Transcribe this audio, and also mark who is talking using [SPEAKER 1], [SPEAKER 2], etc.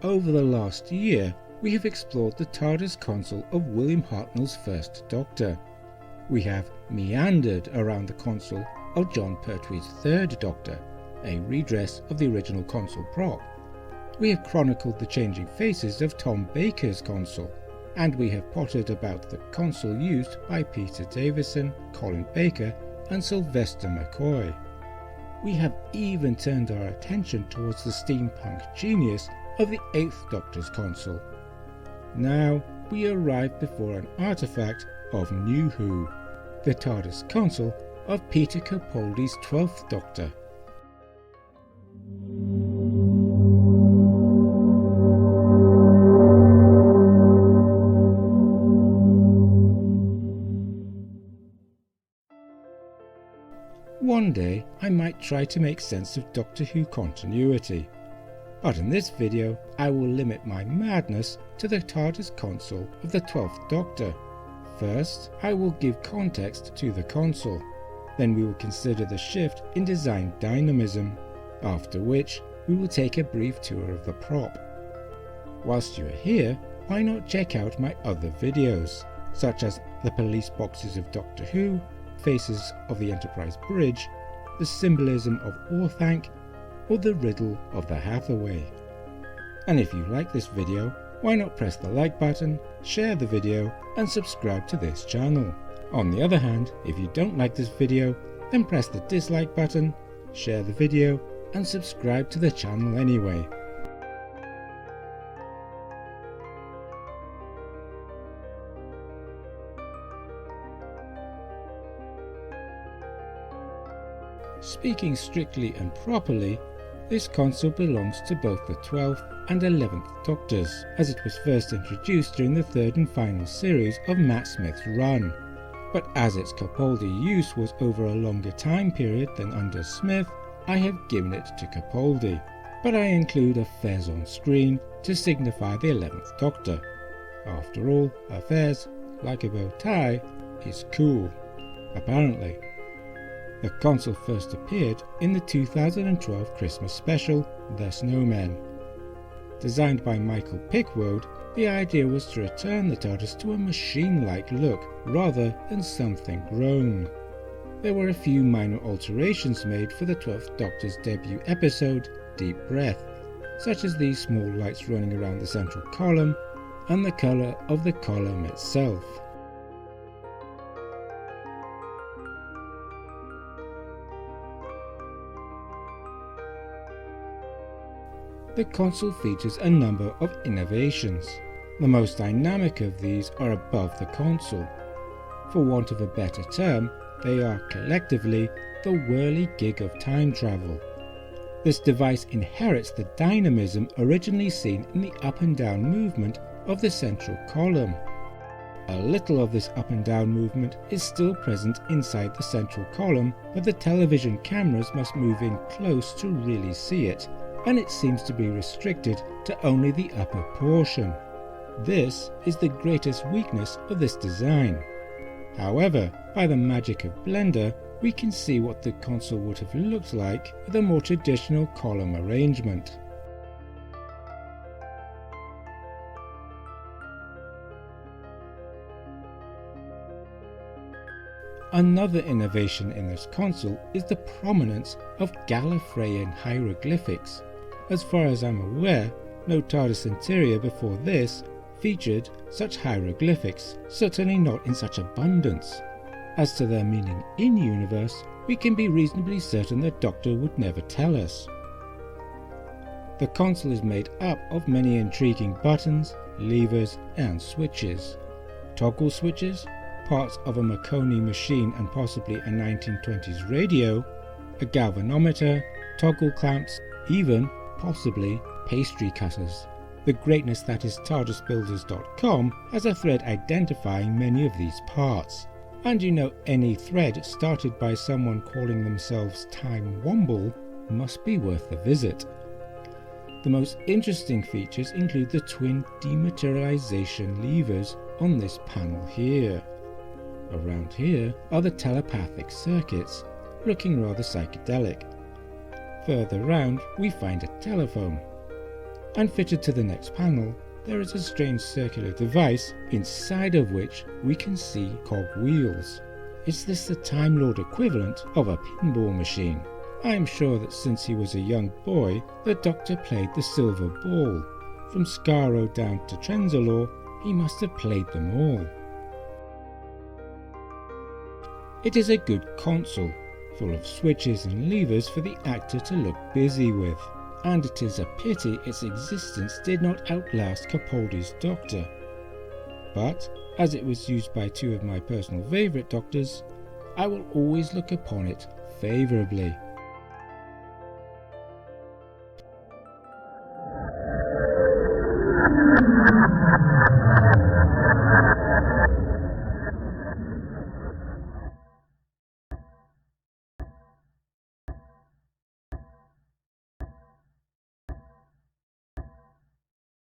[SPEAKER 1] over the last year, we have explored the Tardis Console of William Hartnell's First Doctor. We have meandered around the console of John Pertwee's Third Doctor, a redress of the original console prop. We have chronicled the changing faces of Tom Baker's console, and we have pottered about the console used by Peter Davison, Colin Baker and Sylvester McCoy. We have even turned our attention towards the steampunk genius of the Eighth Doctor's console. Now we arrive before an artifact of New Who, the Tardis Console of Peter Capaldi's 12th Doctor. One day I might try to make sense of Doctor Who continuity, but in this video I will limit my madness to the TARDIS console of the 12th Doctor. First, I will give context to the console, then we will consider the shift in design dynamism, after which we will take a brief tour of the prop. Whilst you are here, why not check out my other videos, such as the police boxes of Doctor Who, Faces of the Enterprise Bridge, the symbolism of Orthanc, or the riddle of the Hathaway. And if you like this video, why not press the like button, share the video, and subscribe to this channel. On the other hand, if you don't like this video, then press the dislike button, share the video, and subscribe to the channel anyway. Speaking strictly and properly, this console belongs to both the 12th and 11th Doctors, as it was first introduced during the third and final series of Matt Smith's run. But as its Capaldi use was over a longer time period than under Smith, I have given it to Capaldi, but I include a fez on screen to signify the 11th Doctor. After all, a fez, like a bow tie, is cool, apparently. The console first appeared in the 2012 Christmas special, The Snowmen. Designed by Michael Pickwoad, the idea was to return the TARDIS to a machine-like look rather than something grown. There were a few minor alterations made for the 12th Doctor's debut episode, Deep Breath, such as these small lights running around the central column and the colour of the column itself. The console features a number of innovations. The most dynamic of these are above the console. For want of a better term, they are collectively the whirligig of time travel. This device inherits the dynamism originally seen in the up and down movement of the central column. A little of this up and down movement is still present inside the central column, but the television cameras must move in close to really see it, and it seems to be restricted to only the upper portion. This is the greatest weakness of this design. However, by the magic of Blender, we can see what the console would have looked like with a more traditional column arrangement. Another innovation in this console is the prominence of Gallifreyan hieroglyphics. As far as I'm aware, no TARDIS interior before this featured such hieroglyphics, certainly not in such abundance. As to their meaning in-universe, we can be reasonably certain the Doctor would never tell us. The console is made up of many intriguing buttons, levers and switches. Toggle switches, parts of a Marconi machine and possibly a 1920s radio, a galvanometer, toggle clamps, even, possibly, pastry cutters. The greatness that is TARDISbuilders.com has a thread identifying many of these parts, and you know any thread started by someone calling themselves Time Womble must be worth a visit. The most interesting features include the twin dematerialization levers on this panel here. Around here are the telepathic circuits, looking rather psychedelic. Further round we find a telephone. and fitted to the next panel, there is a strange circular device inside of which we can see cog wheels. Is this the Time Lord equivalent of a pinball machine? I am sure that since he was a young boy, the Doctor played the silver ball. From Skaro down to Trenzalore, he must have played them all. It is a good console, full of switches and levers for the actor to look busy with, and it is a pity its existence did not outlast Capaldi's Doctor. But, as it was used by two of my personal favourite Doctors, I will always look upon it favourably.